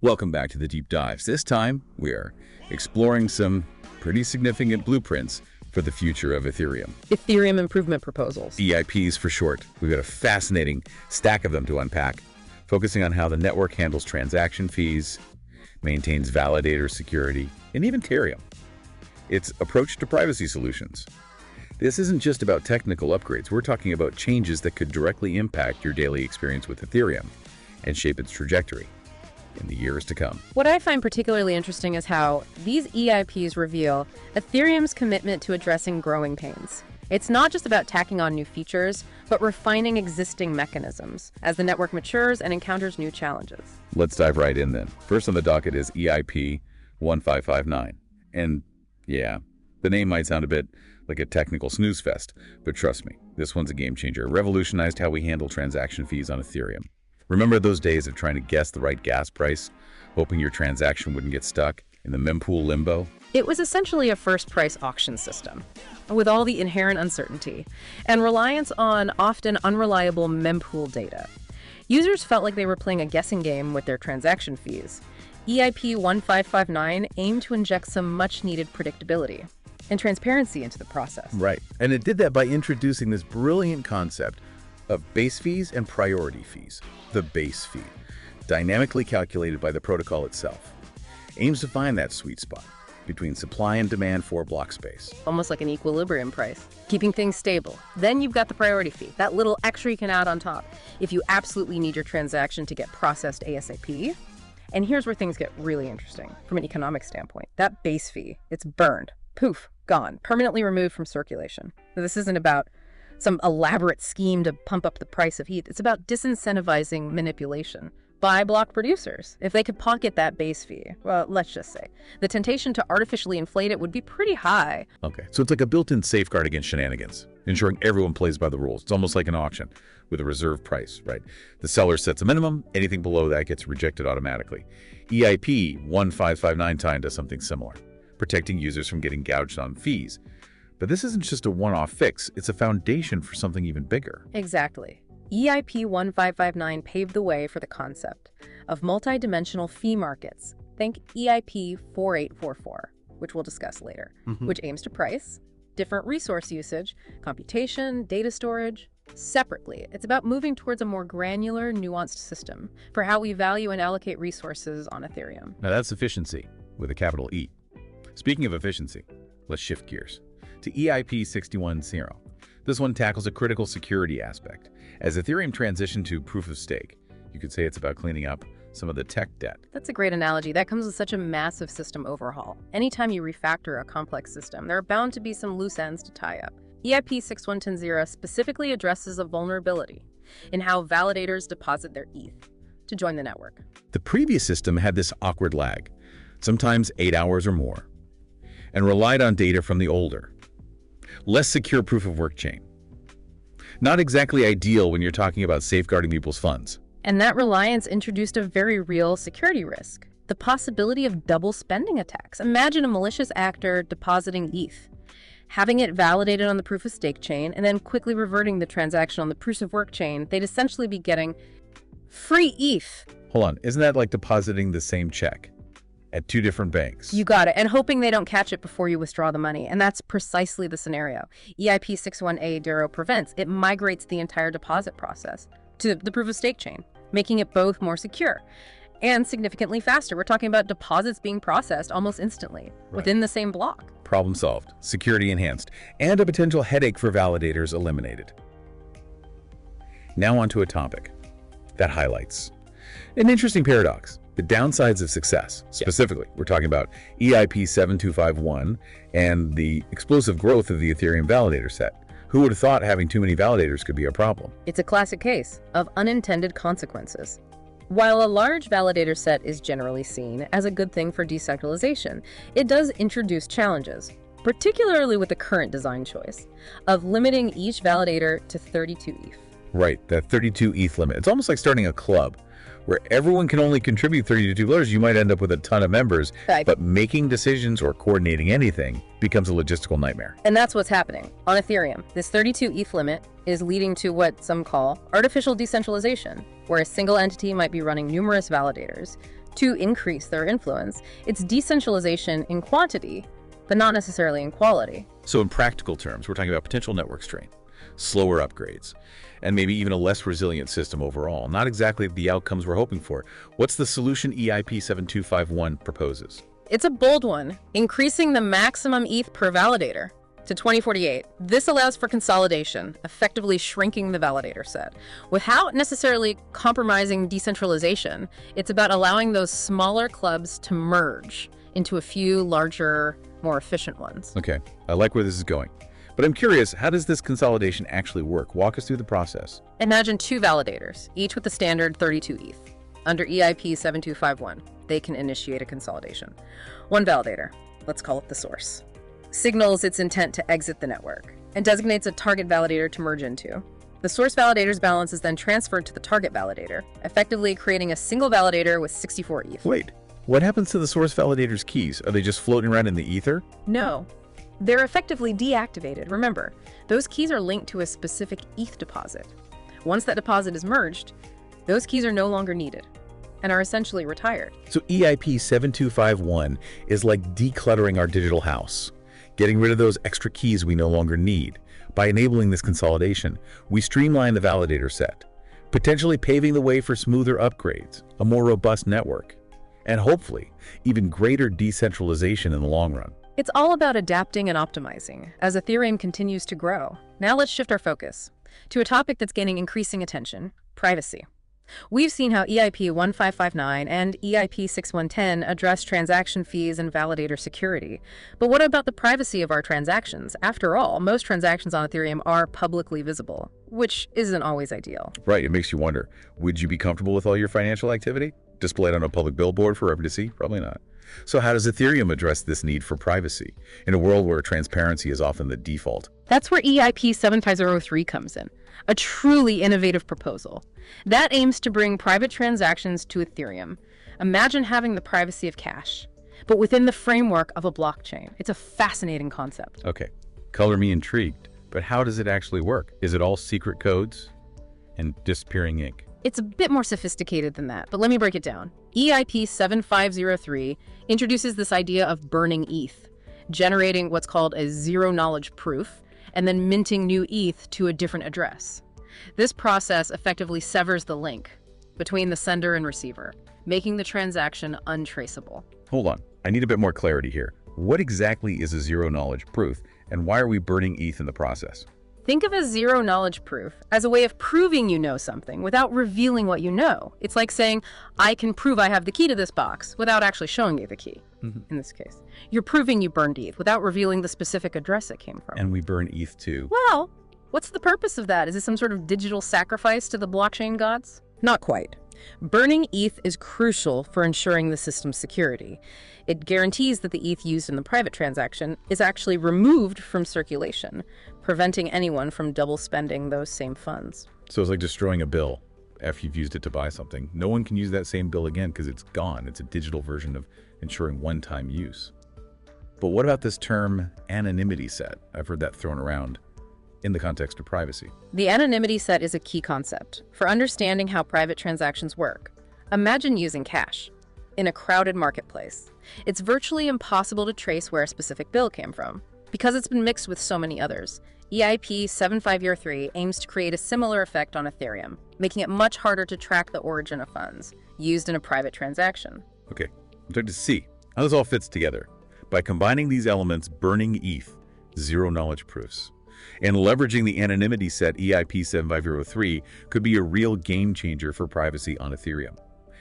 Welcome back to the Deep Dives. This time, we are exploring some pretty significant blueprints for the future of Ethereum. Ethereum improvement proposals. EIPs for short. We've got a fascinating stack of them to unpack, focusing on how the network handles transaction fees, maintains validator security, and even Ethereum, its approach to privacy solutions. This isn't just about technical upgrades. We're talking about changes that could directly impact your daily experience with Ethereum and shape its trajectory in the years to come. What I find particularly interesting is how these EIPs reveal Ethereum's commitment to addressing growing pains. It's not just about tacking on new features, but refining existing mechanisms as the network matures and encounters new challenges. Let's dive right in then. First on the docket is EIP 1559. And yeah, the name might sound a bit like a technical snooze fest, but trust me, this one's a game changer. It revolutionized how we handle transaction fees on Ethereum. Remember those days of trying to guess the right gas price, hoping your transaction wouldn't get stuck in the mempool limbo? It was essentially a first price auction system, with all the inherent uncertainty and reliance on often unreliable mempool data. Users felt like they were playing a guessing game with their transaction fees. EIP 1559 aimed to inject some much-needed predictability and transparency into the process. Right, and it did that by introducing this brilliant concept of base fees and priority fees. The base fee, dynamically calculated by the protocol itself, aims to find that sweet spot between supply and demand for block space. Almost like an equilibrium price, keeping things stable. Then you've got the priority fee, that little extra you can add on top if you absolutely need your transaction to get processed ASAP. And here's where things get really interesting from an economic standpoint. That base fee, it's burned, poof, gone, permanently removed from circulation. Now, this isn't about some elaborate scheme to pump up the price of ETH. It's about disincentivizing manipulation by block producers. If they could pocket that base fee, well, let's just say, the temptation to artificially inflate it would be pretty high. Okay, so it's like a built-in safeguard against shenanigans, ensuring everyone plays by the rules. It's almost like an auction with a reserve price, right? The seller sets a minimum, anything below that gets rejected automatically. EIP 1559 tie into something similar, protecting users from getting gouged on fees. But this isn't just a one-off fix, it's a foundation for something even bigger. Exactly. EIP 1559 paved the way for the concept of multidimensional fee markets. Think EIP 4844, which we'll discuss later, which aims to price different resource usage, computation, data storage, separately. It's about moving towards a more granular, nuanced system for how we value and allocate resources on Ethereum. Now that's efficiency, with a capital E. Speaking of efficiency, let's shift gears to EIP 610. This one tackles a critical security aspect. As Ethereum transitioned to proof of stake, you could say it's about cleaning up some of the tech debt. That's a great analogy. That comes with such a massive system overhaul. Anytime you refactor a complex system, there are bound to be some loose ends to tie up. EIP 6110 specifically addresses a vulnerability in how validators deposit their ETH to join the network. The previous system had this awkward lag, sometimes 8 hours or more, and relied on data from the older, less secure proof-of-work chain. Not exactly ideal when you're talking about safeguarding people's funds. And that reliance introduced a very real security risk, the possibility of double spending attacks. Imagine a malicious actor depositing ETH, having it validated on the proof-of-stake chain, and then quickly reverting the transaction on the proof-of-work chain. They'd essentially be getting free ETH. Hold on, isn't that like depositing the same check at two different banks? You got it. And hoping they don't catch it before you withdraw the money. And that's precisely the scenario EIP 61A prevents. It migrates the entire deposit process to the proof-of-stake chain, making it both more secure and significantly faster. We're talking about deposits being processed almost instantly within the same block. Problem solved, security enhanced, and a potential headache for validators eliminated. Now onto a topic that highlights an interesting paradox. The downsides of success. Specifically, we're talking about EIP 7251 and the explosive growth of the Ethereum validator set. Who would have thought having too many validators could be a problem? It's a classic case of unintended consequences. While a large validator set is generally seen as a good thing for decentralization, it does introduce challenges, particularly with the current design choice of limiting each validator to 32 ETH. Right, that 32 ETH limit. It's almost like starting a club where everyone can only contribute $32. You might end up with a ton of members, but making decisions or coordinating anything becomes a logistical nightmare. And that's what's happening. On Ethereum, this 32 ETH limit is leading to what some call artificial decentralization, where a single entity might be running numerous validators to increase their influence. It's decentralization in quantity, but not necessarily in quality. So in practical terms, we're talking about potential network strain, slower upgrades, and maybe even a less resilient system overall. Not exactly the outcomes we're hoping for. What's the solution EIP 7251 proposes? It's a bold one, increasing the maximum ETH per validator to 2048. This allows for consolidation, effectively shrinking the validator set. Without necessarily compromising decentralization, it's about allowing those smaller clubs to merge into a few larger, more efficient ones. Okay, I like where this is going. But I'm curious, how does this consolidation actually work? Walk us through the process. Imagine two validators, each with the standard 32 ETH. Under EIP 7251, they can initiate a consolidation. One validator, let's call it the source, signals its intent to exit the network and designates a target validator to merge into. The source validator's balance is then transferred to the target validator, effectively creating a single validator with 64 ETH. Wait, what happens to the source validator's keys? Are they just floating around in the ether? No, they're effectively deactivated. Remember, those keys are linked to a specific ETH deposit. Once that deposit is merged, those keys are no longer needed and are essentially retired. So EIP 7251 is like decluttering our digital house, getting rid of those extra keys we no longer need. By enabling this consolidation, we streamline the validator set, potentially paving the way for smoother upgrades, a more robust network, and hopefully even greater decentralization in the long run. It's all about adapting and optimizing as Ethereum continues to grow. Now let's shift our focus to a topic that's gaining increasing attention: privacy. We've seen how EIP 1559 and EIP 6110 address transaction fees and validator security. But what about the privacy of our transactions? After all, most transactions on Ethereum are publicly visible, which isn't always ideal. Right, it makes you wonder, would you be comfortable with all your financial activity displayed on a public billboard for everyone to see? Probably not. So how does Ethereum address this need for privacy in a world where transparency is often the default? That's where EIP 7503 comes in, a truly innovative proposal that aims to bring private transactions to Ethereum. Imagine having the privacy of cash, but within the framework of a blockchain. It's a fascinating concept. Okay, color me intrigued, but how does it actually work? Is it all secret codes and disappearing ink? It's a bit more sophisticated than that, but let me break it down. EIP 7503 introduces this idea of burning ETH, generating what's called a zero-knowledge proof, and then minting new ETH to a different address. This process effectively severs the link between the sender and receiver, making the transaction untraceable. Hold on, I need a bit more clarity here. What exactly is a zero-knowledge proof, and why are we burning ETH in the process? Think of a zero-knowledge proof as a way of proving you know something without revealing what you know. It's like saying, I can prove I have the key to this box without actually showing you the key, in this case. You're proving you burned ETH without revealing the specific address it came from. And we burn ETH too. Well, what's the purpose of that? Is it some sort of digital sacrifice to the blockchain gods? Not quite. Burning ETH is crucial for ensuring the system's security. It guarantees that the ETH used in the private transaction is actually removed from circulation, preventing anyone from double spending those same funds. So it's like destroying a bill after you've used it to buy something. No one can use that same bill again because it's gone. It's a digital version of ensuring one-time use. But what about this term anonymity set? I've heard that thrown around in the context of privacy. The anonymity set is a key concept for understanding how private transactions work. Imagine using cash in a crowded marketplace. It's virtually impossible to trace where a specific bill came from because it's been mixed with so many others. EIP 7503 aims to create a similar effect on Ethereum, making it much harder to track the origin of funds used in a private transaction. Okay, I'm starting to see how this all fits together. By combining these elements, burning ETH, zero-knowledge proofs, and leveraging the anonymity set EIP 7503 could be a real game changer for privacy on Ethereum.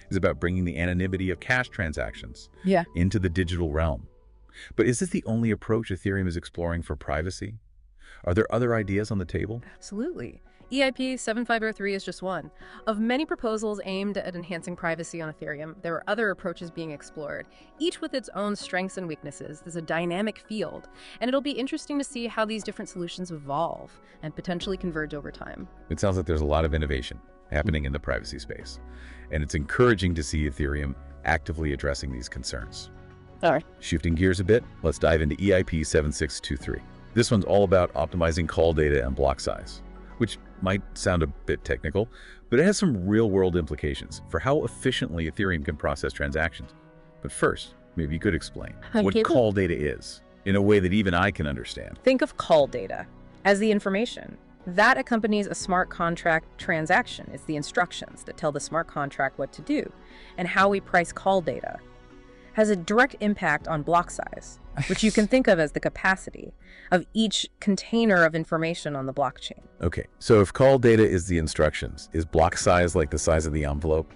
It's about bringing the anonymity of cash transactions into the digital realm. But is this the only approach Ethereum is exploring for privacy? Are there other ideas on the table? Absolutely. EIP 7503 is just one. Of many proposals aimed at enhancing privacy on Ethereum, there are other approaches being explored, each with its own strengths and weaknesses. There's a dynamic field, and it'll be interesting to see how these different solutions evolve and potentially converge over time. It sounds like there's a lot of innovation happening in the privacy space, and it's encouraging to see Ethereum actively addressing these concerns. All right. Shifting gears a bit, let's dive into EIP 7623. This one's all about optimizing call data and block size, which might sound a bit technical, but it has some real-world implications for how efficiently Ethereum can process transactions. But first, maybe you could explain what call data is in a way that even I can understand. Think of call data as the information that accompanies a smart contract transaction. It's the instructions that tell the smart contract what to do. And how we price call data has a direct impact on block size, which you can think of as the capacity of each container of information on the blockchain. Okay, so if call data is the instructions, is block size like the size of the envelope?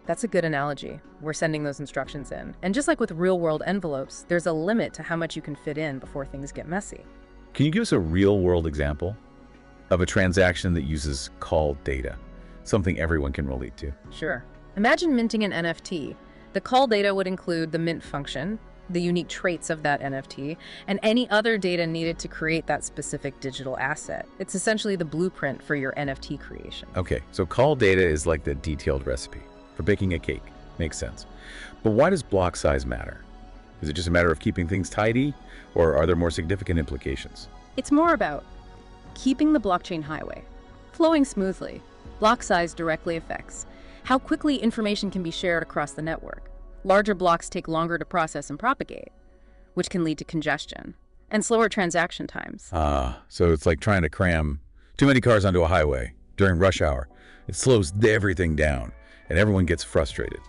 That's a good analogy. We're sending those instructions in. And just like with real-world envelopes, there's a limit to how much you can fit in before things get messy. Can you give us a real-world example of a transaction that uses call data, something everyone can relate to? Sure. Imagine minting an NFT. The call data would include the mint function, the unique traits of that NFT, and any other data needed to create that specific digital asset. It's essentially the blueprint for your NFT creation. Okay, so call data is like the detailed recipe for baking a cake. Makes sense. But why does block size matter? Is it just a matter of keeping things tidy, or are there more significant implications? It's more about keeping the blockchain highway flowing smoothly. Block size directly affects how quickly information can be shared across the network. Larger blocks take longer to process and propagate, which can lead to congestion and slower transaction times. So it's like trying to cram too many cars onto a highway during rush hour. It slows everything down, and everyone gets frustrated.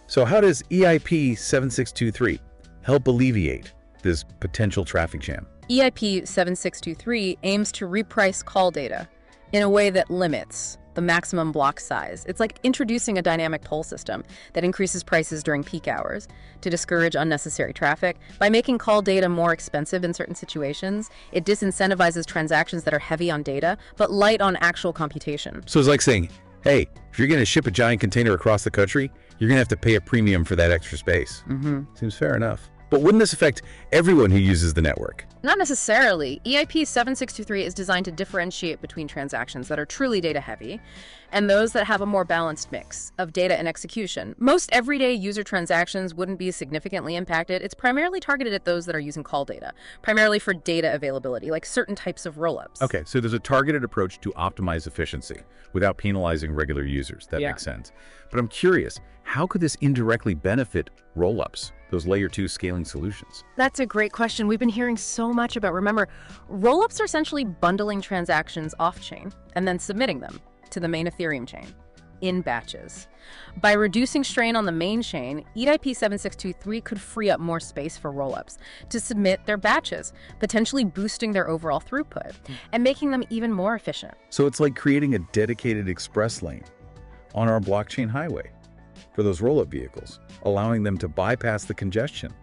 So how does EIP 7623 help alleviate this potential traffic jam? EIP 7623 aims to reprice call data in a way that limits the maximum block size. It's like introducing a dynamic toll system that increases prices during peak hours to discourage unnecessary traffic. By making call data more expensive in certain situations, it disincentivizes transactions that are heavy on data, but light on actual computation. So it's like saying, hey, if you're going to ship a giant container across the country, you're going to have to pay a premium for that extra space. Seems fair enough. But wouldn't this affect everyone who uses the network? Not necessarily. EIP 7623 is designed to differentiate between transactions that are truly data-heavy and those that have a more balanced mix of data and execution. Most everyday user transactions wouldn't be significantly impacted. It's primarily targeted at those that are using call data, primarily for data availability, like certain types of rollups. Okay, so there's a targeted approach to optimize efficiency without penalizing regular users. That makes sense. But I'm curious, how could this indirectly benefit rollups, those layer 2 scaling solutions? That's a great question. We've been hearing so much about. Remember, rollups are essentially bundling transactions off-chain and then submitting them to the main Ethereum chain in batches. By reducing strain on the main chain, EIP 7623 could free up more space for rollups to submit their batches, potentially boosting their overall throughput and making them even more efficient. So it's like creating a dedicated express lane on our blockchain highway for those rollup vehicles, allowing them to bypass the congestion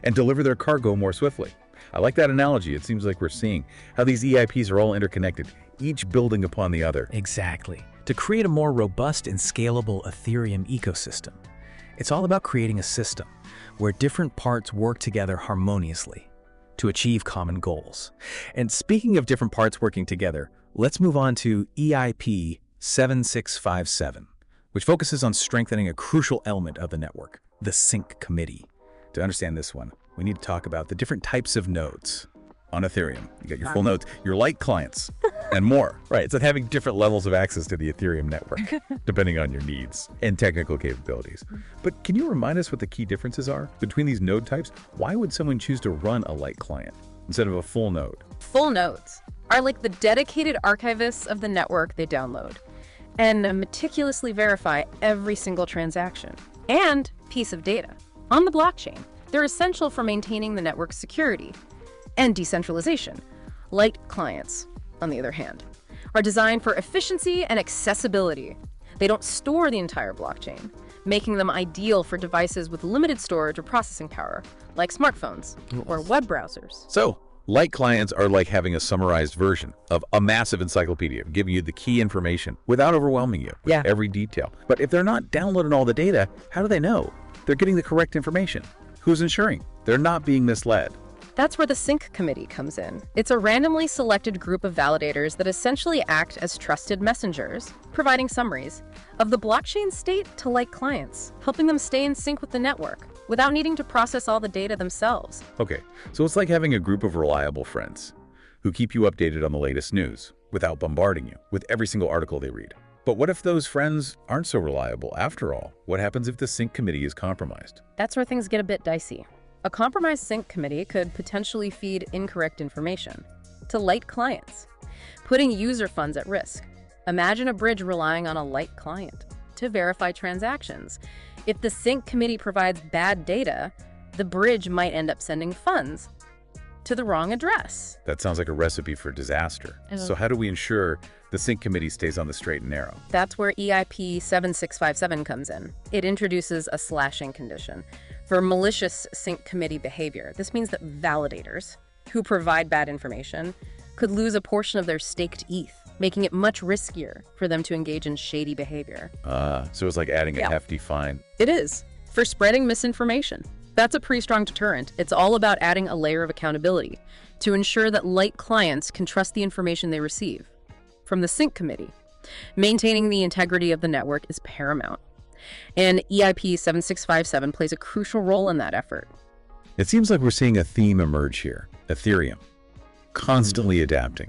and deliver their cargo more swiftly. I like that analogy. It seems like we're seeing how these EIPs are all interconnected, each building upon the other. Exactly. To create a more robust and scalable Ethereum ecosystem, it's all about creating a system where different parts work together harmoniously to achieve common goals. And speaking of different parts working together, let's move on to EIP 7657, which focuses on strengthening a crucial element of the network, the sync committee. To understand this one, we need to talk about the different types of nodes on Ethereum. You got your full nodes, your light clients, and more. Right, it's like having different levels of access to the Ethereum network, depending on your needs and technical capabilities. But can you remind us what the key differences are between these node types? Why would someone choose to run a light client instead of a full node? Full nodes are like the dedicated archivists of the network they download and meticulously verify every single transaction and piece of data on the blockchain. They're essential for maintaining the network's security and decentralization. Light clients, on the other hand, are designed for efficiency and accessibility. They don't store the entire blockchain, making them ideal for devices with limited storage or processing power, like smartphones or web browsers. So, light clients are like having a summarized version of a massive encyclopedia, giving you the key information without overwhelming you with every detail. But if they're not downloading all the data, how do they know they're getting the correct information? Who's ensuring they're not being misled? That's where the sync committee comes in. It's a randomly selected group of validators that essentially act as trusted messengers, providing summaries of the blockchain state to light clients, helping them stay in sync with the network without needing to process all the data themselves. Okay, so it's like having a group of reliable friends who keep you updated on the latest news without bombarding you with every single article they read. But what if those friends aren't so reliable after all? What happens if the sync committee is compromised? That's where things get a bit dicey. A compromised sync committee could potentially feed incorrect information to light clients, putting user funds at risk. Imagine a bridge relying on a light client to verify transactions. If the sync committee provides bad data, the bridge might end up sending funds to the wrong address. That sounds like a recipe for disaster. So how do we ensure the sync committee stays on the straight and narrow? That's where EIP 7657 comes in. It introduces a slashing condition for malicious sync committee behavior. This means that validators who provide bad information could lose a portion of their staked ETH, making it much riskier for them to engage in shady behavior. So it's like adding a hefty fine. It is, for spreading misinformation. That's a pretty strong deterrent. It's all about adding a layer of accountability to ensure that light clients can trust the information they receive from the sync committee. Maintaining the integrity of the network is paramount, and EIP 7657 plays a crucial role in that effort. It seems like we're seeing a theme emerge here. Ethereum, constantly adapting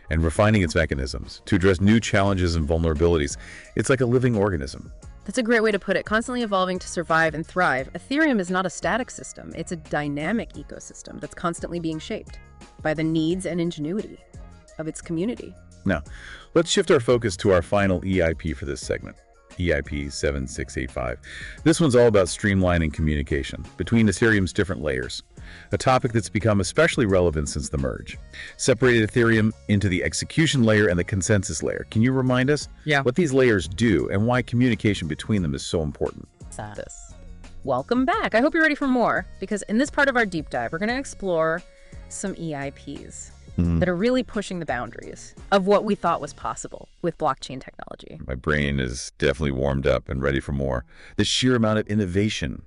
and refining its mechanisms to address new challenges and vulnerabilities. It's like a living organism. That's a great way to put it. Constantly evolving to survive and thrive. Ethereum is not a static system. It's a dynamic ecosystem that's constantly being shaped by the needs and ingenuity of its community. Now, let's shift our focus to our final EIP for this segment, EIP 7685. This one's all about streamlining communication between Ethereum's different layers, a topic that's become especially relevant since the merge. Separated Ethereum into the execution layer and the consensus layer. Can you remind us what these layers do and why communication between them is so important? Welcome back. I hope you're ready for more, because in this part of our deep dive, we're going to explore some EIPs that are really pushing the boundaries of what we thought was possible with blockchain technology. My brain is definitely warmed up and ready for more. The sheer amount of innovation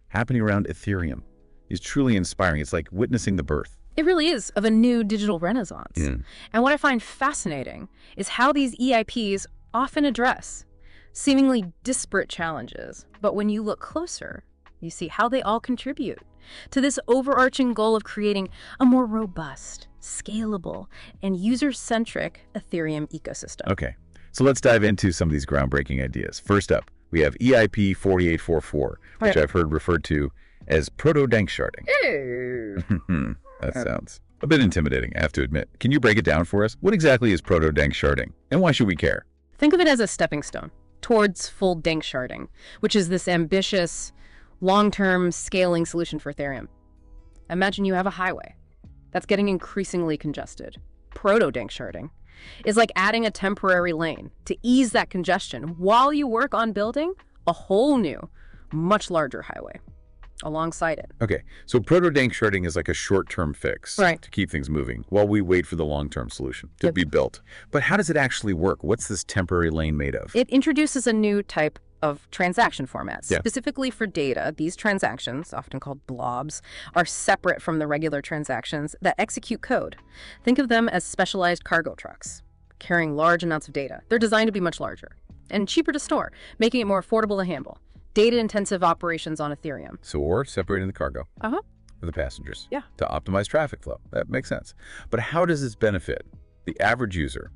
happening around Ethereum is truly inspiring. It's like witnessing the birth. It really is, of a new digital renaissance. And what I find fascinating is how these EIPs often address seemingly disparate challenges. But when you look closer, you see how they all contribute to this overarching goal of creating a more robust, scalable, and user-centric Ethereum ecosystem. Okay, so let's dive into some of these groundbreaking ideas. First up, we have EIP 4844, which I've heard referred to as proto-dank sharding. That sounds a bit intimidating, I have to admit. Can you break it down for us? What exactly is proto-dank sharding, and why should we care? Think of it as a stepping stone towards full dank sharding, which is this ambitious, long-term scaling solution for Ethereum. Imagine you have a highway that's getting increasingly congested. Proto-dank sharding is like adding a temporary lane to ease that congestion while you work on building a whole new, much larger highway alongside it. Okay, so proto-dank sharding is like a short-term fix to keep things moving while we wait for the long-term solution to be built. But how does it actually work? What's this temporary lane made of? It introduces a new type of transaction formats. Specifically for data, these transactions, often called blobs, are separate from the regular transactions that execute code. Think of them as specialized cargo trucks carrying large amounts of data. They're designed to be much larger and cheaper to store, making it more affordable to handle. Data-intensive operations on Ethereum. So we're separating the cargo for the passengers to optimize traffic flow. That makes sense. But how does this benefit the average user?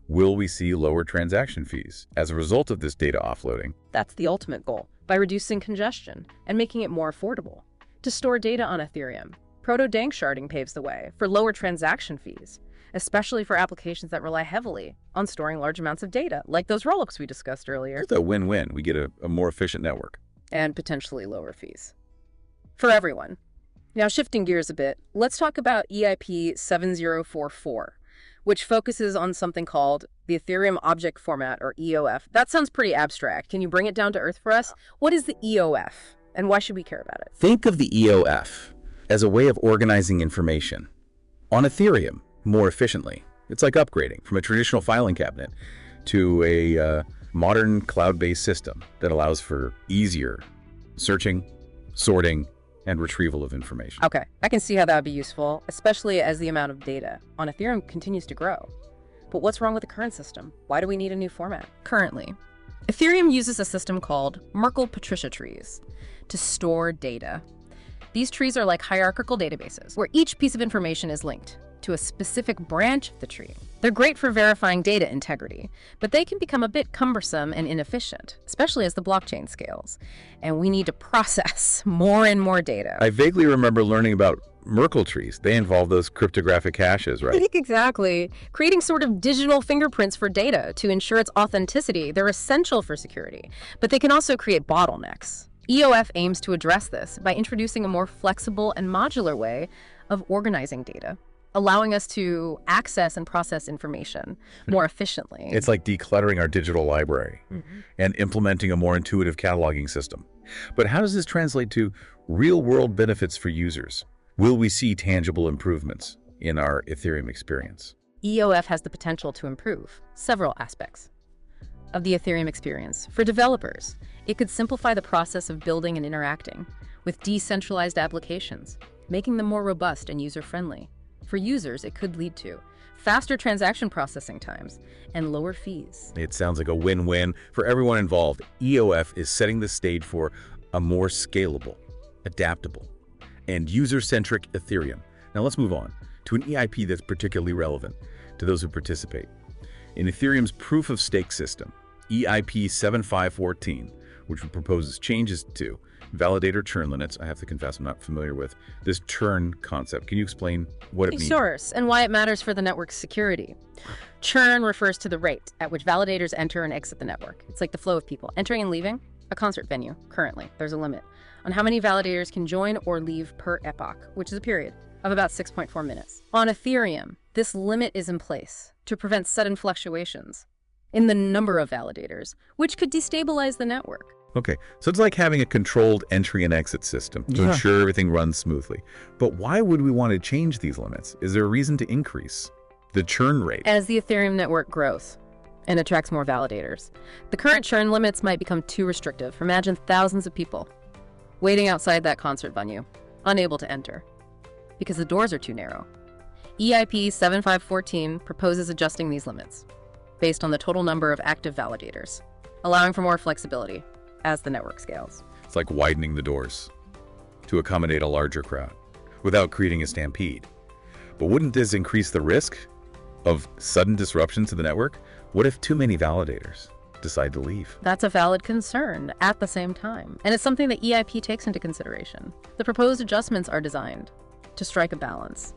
Will we see lower transaction fees as a result of this data offloading? That's the ultimate goal, by reducing congestion and making it more affordable to store data on Ethereum. Proto-dank sharding paves the way for lower transaction fees, especially for applications that rely heavily on storing large amounts of data, like those rollups we discussed earlier. It's a win-win. We get a more efficient network. And potentially lower fees for everyone. Now, shifting gears a bit, let's talk about EIP 7044. Which focuses on something called the Ethereum Object Format, or EOF. That sounds pretty abstract. Can you bring it down to earth for us? What is the EOF, and why should we care about it? Think of the EOF as a way of organizing information on Ethereum more efficiently. It's like upgrading from a traditional filing cabinet to a modern cloud-based system that allows for easier searching, sorting, and retrieval of information. Okay, I can see how that would be useful, especially as the amount of data on Ethereum continues to grow. But what's wrong with the current system? Why do we need a new format? Currently, Ethereum uses a system called Merkle-Patricia trees to store data. These trees are like hierarchical databases, where each piece of information is linked to to a specific branch of the tree. They're great for verifying data integrity, but they can become a bit cumbersome and inefficient, especially as the blockchain scales. And we need to process more and more data. I vaguely remember learning about Merkle trees. They involve those cryptographic hashes, right? Exactly. Creating sort of digital fingerprints for data to ensure its authenticity, they're essential for security, but they can also create bottlenecks. EOF aims to address this by introducing a more flexible and modular way of organizing data, allowing us to access and process information more efficiently. It's like decluttering our digital library and implementing a more intuitive cataloging system. But how does this translate to real-world benefits for users? Will we see tangible improvements in our Ethereum experience? EOF has the potential to improve several aspects of the Ethereum experience. For developers, it could simplify the process of building and interacting with decentralized applications, making them more robust and user-friendly. For users, it could lead to faster transaction processing times and lower fees. It sounds like a win-win for everyone involved. EOF is setting the stage for a more scalable, adaptable, and user-centric Ethereum. Now let's move on to an EIP that's particularly relevant to those who participate. In Ethereum's proof-of-stake system, EIP 7514, which proposes changes to validator churn limits. I have to confess I'm not familiar with this churn concept. Can you explain what it means? Sure, and why it matters for the network's security. Churn refers to the rate at which validators enter and exit the network. It's like the flow of people entering and leaving a concert venue. Currently, there's a limit on how many validators can join or leave per epoch, which is a period of about 6.4 minutes. On Ethereum, this limit is in place to prevent sudden fluctuations in the number of validators, which could destabilize the network. Okay, so it's like having a controlled entry and exit system to ensure everything runs smoothly. But why would we want to change these limits? Is there a reason to increase the churn rate? As the Ethereum network grows and attracts more validators, the current churn limits might become too restrictive. Imagine thousands of people waiting outside that concert venue, unable to enter because the doors are too narrow. EIP 7514 proposes adjusting these limits based on the total number of active validators, allowing for more flexibility as the network scales. It's like widening the doors to accommodate a larger crowd without creating a stampede. But wouldn't this increase the risk of sudden disruptions to the network? What if too many validators decide to leave? That's a valid concern at the same time, and it's something that EIP takes into consideration. The proposed adjustments are designed to strike a balance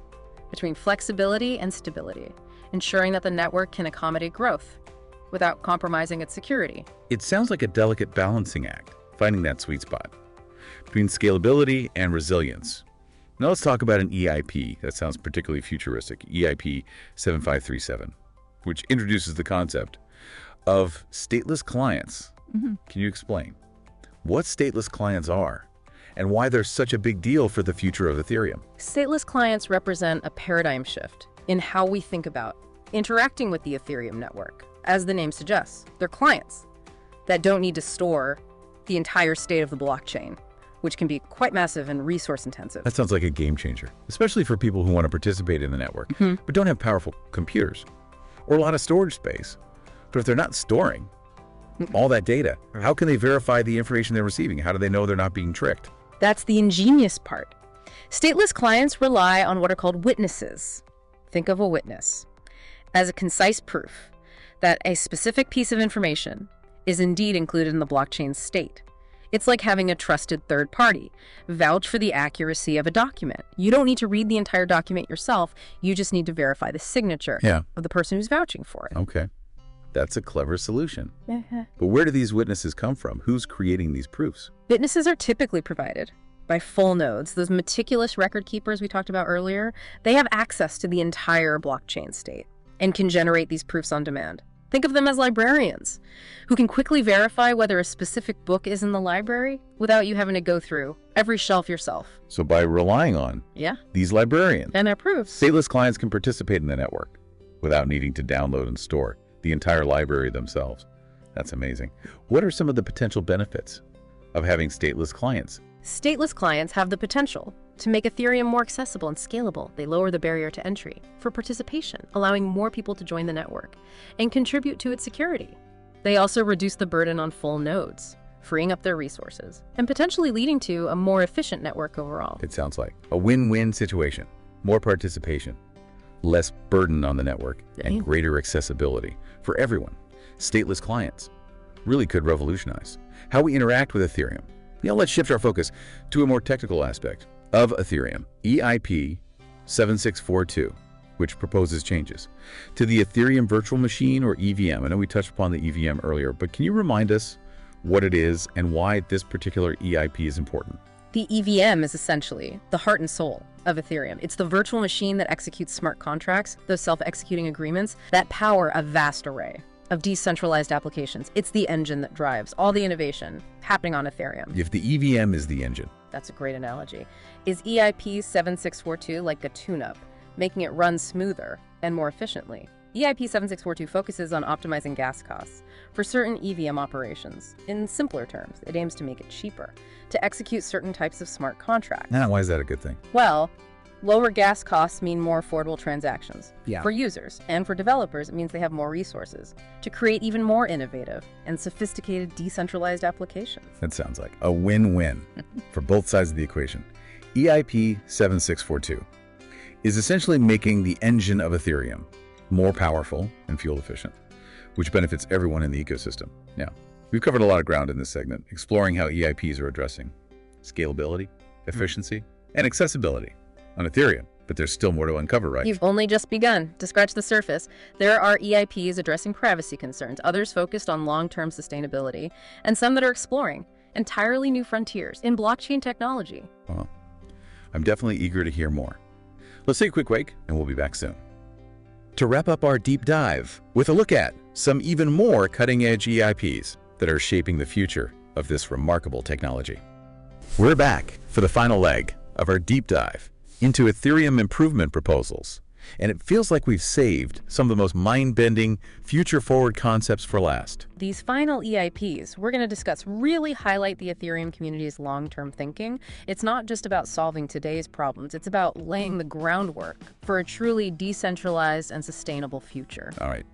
between flexibility and stability, ensuring that the network can accommodate growth without compromising its security. It sounds like a delicate balancing act, finding that sweet spot between scalability and resilience. Now let's talk about an EIP that sounds particularly futuristic, EIP 7537, which introduces the concept of stateless clients. Can you explain what stateless clients are and why they're such a big deal for the future of Ethereum? Stateless clients represent a paradigm shift in how we think about interacting with the Ethereum network. As the name suggests, they're clients that don't need to store the entire state of the blockchain, which can be quite massive and resource intensive. That sounds like a game changer, especially for people who want to participate in the network, but don't have powerful computers or a lot of storage space. But if they're not storing all that data, how can they verify the information they're receiving? How do they know they're not being tricked? That's the ingenious part. Stateless clients rely on what are called witnesses. Think of a witness as a concise proof that a specific piece of information is indeed included in the blockchain's state. It's like having a trusted third party vouch for the accuracy of a document. You don't need to read the entire document yourself. You just need to verify the signature of the person who's vouching for it. Okay. That's a clever solution. But where do these witnesses come from? Who's creating these proofs? Witnesses are typically provided by full nodes. Those meticulous record keepers we talked about earlier, they have access to the entire blockchain state and can generate these proofs on demand. Think of them as librarians who can quickly verify whether a specific book is in the library without you having to go through every shelf yourself. So by relying on these librarians and their proofs, stateless clients can participate in the network without needing to download and store the entire library themselves. That's amazing. What are some of the potential benefits of having stateless clients? Stateless clients have the potential to make Ethereum more accessible and scalable. They lower the barrier to entry for participation, allowing more people to join the network and contribute to its security. They also reduce the burden on full nodes, freeing up their resources and potentially leading to a more efficient network overall. It sounds like a win-win situation. More participation, less burden on the network, and greater accessibility for everyone. Stateless clients really could revolutionize how we interact with Ethereum. Now let's shift our focus to a more technical aspect of Ethereum, EIP 7642, which proposes changes to the Ethereum virtual machine, or EVM. I know we touched upon the EVM earlier, but can you remind us what it is and why this particular EIP is important? The EVM is essentially the heart and soul of Ethereum. It's the virtual machine that executes smart contracts, those self-executing agreements that power a vast array of decentralized applications. It's the engine that drives all the innovation happening on Ethereum. If the EVM is the engine. That's a great analogy. Is EIP 7642 like a tune-up, making it run smoother and more efficiently? EIP 7642 focuses on optimizing gas costs for certain EVM operations. In simpler terms, it aims to make it cheaper to execute certain types of smart contracts. Now, why is that a good thing? Well, lower gas costs mean more affordable transactions Yeah. for users, and for developers, it means they have more resources to create even more innovative and sophisticated decentralized applications. That sounds like a win-win for both sides of the equation. EIP 7642 is essentially making the engine of Ethereum more powerful and fuel efficient, which benefits everyone in the ecosystem. Now, we've covered a lot of ground in this segment, exploring how EIPs are addressing scalability, efficiency, and accessibility on Ethereum. But there's still more to uncover, right? You've only just begun to scratch the surface. There are EIPs addressing privacy concerns, others focused on long-term sustainability, and some that are exploring entirely new frontiers in blockchain technology. Well, I'm definitely eager to hear more. Let's take a quick break, and we'll be back soon. To wrap up our deep dive with a look at some even more cutting-edge EIPs that are shaping the future of this remarkable technology. We're back for the final leg of our deep dive into Ethereum improvement proposals, and it feels like we've saved some of the most mind-bending, future-forward concepts for last. These final EIPs we're going to discuss really highlight the Ethereum community's long-term thinking. It's not just about solving today's problems, it's about laying the groundwork for a truly decentralized and sustainable future. All right,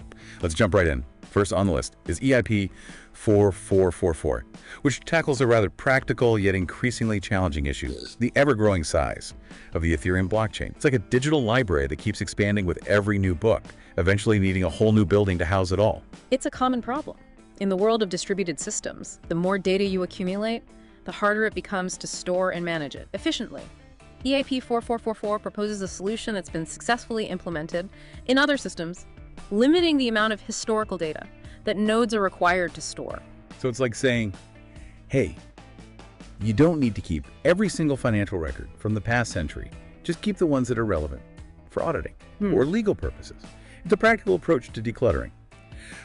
let's jump right in. First on the list is EIP 4444, which tackles a rather practical yet increasingly challenging issue, the ever-growing size of the Ethereum blockchain. It's like a digital library that keeps expanding with every new book, eventually needing a whole new building to house it all. It's a common problem. In the world of distributed systems, the more data you accumulate, the harder it becomes to store and manage it efficiently. EIP 4444 proposes a solution that's been successfully implemented in other systems, limiting the amount of historical data that nodes are required to store. So it's like saying, hey, you don't need to keep every single financial record from the past century. Just keep the ones that are relevant for auditing or legal purposes. It's a practical approach to decluttering.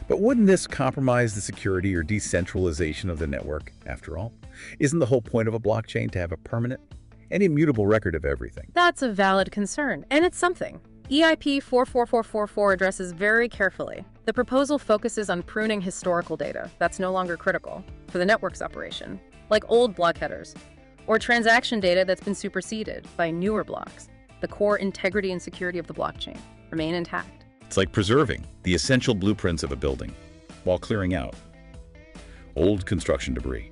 But wouldn't this compromise the security or decentralization of the network, after all? Isn't the whole point of a blockchain to have a permanent and immutable record of everything? That's a valid concern, and it's something EIP 44444 addresses very carefully. The proposal focuses on pruning historical data that's no longer critical for the network's operation, like old block headers, or transaction data that's been superseded by newer blocks. The core integrity and security of the blockchain remain intact. It's like preserving the essential blueprints of a building while clearing out old construction debris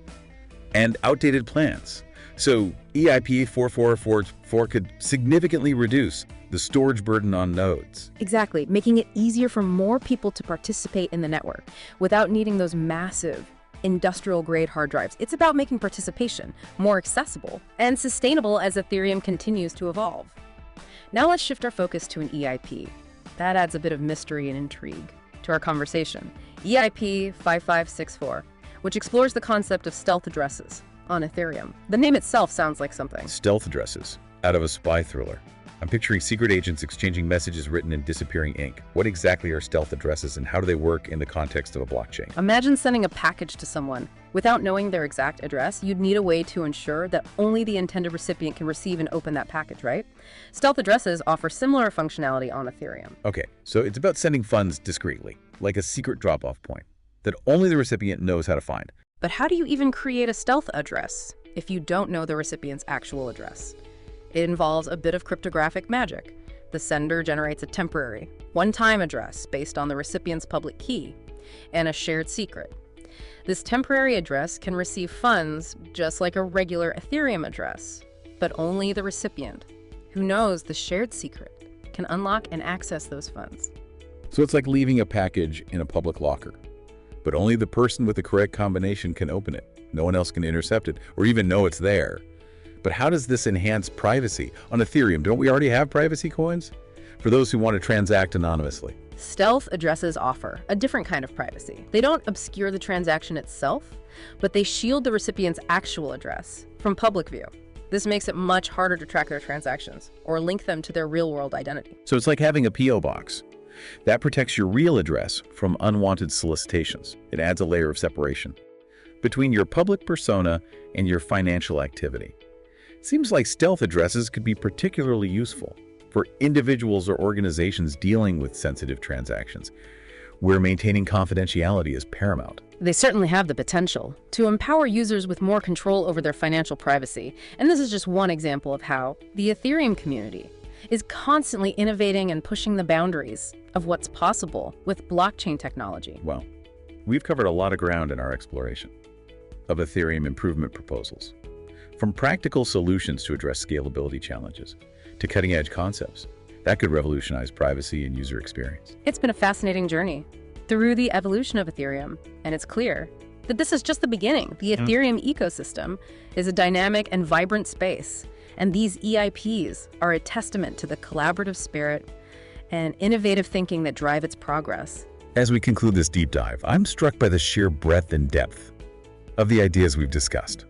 and outdated plans. So EIP 4444 could significantly reduce the storage burden on nodes. Exactly, making it easier for more people to participate in the network without needing those massive industrial-grade hard drives. It's about making participation more accessible and sustainable as Ethereum continues to evolve. Now let's shift our focus to an EIP. That adds a bit of mystery and intrigue to our conversation. EIP 5564, which explores the concept of stealth addresses on Ethereum. The name itself sounds like something. Stealth addresses, out of a spy thriller. I'm picturing secret agents exchanging messages written in disappearing ink. What exactly are stealth addresses and how do they work in the context of a blockchain? Imagine sending a package to someone. Without knowing their exact address, you'd need a way to ensure that only the intended recipient can receive and open that package, right? Stealth addresses offer similar functionality on Ethereum. Okay, so it's about sending funds discreetly, like a secret drop-off point that only the recipient knows how to find. But how do you even create a stealth address if you don't know the recipient's actual address? It involves a bit of cryptographic magic. The sender generates a temporary, one-time address based on the recipient's public key and a shared secret. This temporary address can receive funds just like a regular Ethereum address, but only the recipient, who knows the shared secret, can unlock and access those funds. So it's like leaving a package in a public locker, but only the person with the correct combination can open it. No one else can intercept it or even know it's there. But how does this enhance privacy? On Ethereum, don't we already have privacy coins? For those who want to transact anonymously. Stealth addresses offer a different kind of privacy. They don't obscure the transaction itself, but they shield the recipient's actual address from public view. This makes it much harder to track their transactions or link them to their real-world identity. So it's like having a P.O. box. That protects your real address from unwanted solicitations. It adds a layer of separation between your public persona and your financial activity. Seems like stealth addresses could be particularly useful for individuals or organizations dealing with sensitive transactions, where maintaining confidentiality is paramount. They certainly have the potential to empower users with more control over their financial privacy. And this is just one example of how the Ethereum community is constantly innovating and pushing the boundaries of what's possible with blockchain technology. Well, we've covered a lot of ground in our exploration of Ethereum improvement proposals, from practical solutions to address scalability challenges to cutting-edge concepts that could revolutionize privacy and user experience. It's been a fascinating journey through the evolution of Ethereum, and it's clear that this is just the beginning. The Ethereum ecosystem is a dynamic and vibrant space, and these EIPs are a testament to the collaborative spirit and innovative thinking that drive its progress. As we conclude this deep dive, I'm struck by the sheer breadth and depth of the ideas we've discussed.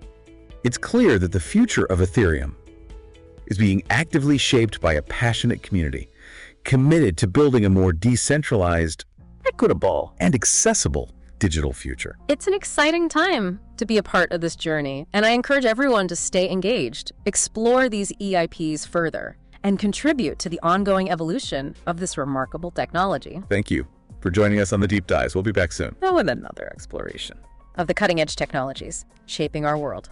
It's clear that the future of Ethereum is being actively shaped by a passionate community committed to building a more decentralized, equitable, and accessible digital future. It's an exciting time to be a part of this journey, and I encourage everyone to stay engaged, explore these EIPs further, and contribute to the ongoing evolution of this remarkable technology. Thank you for joining us on the Deep Dives. We'll be back soon. With another exploration Of the cutting-edge technologies shaping our world.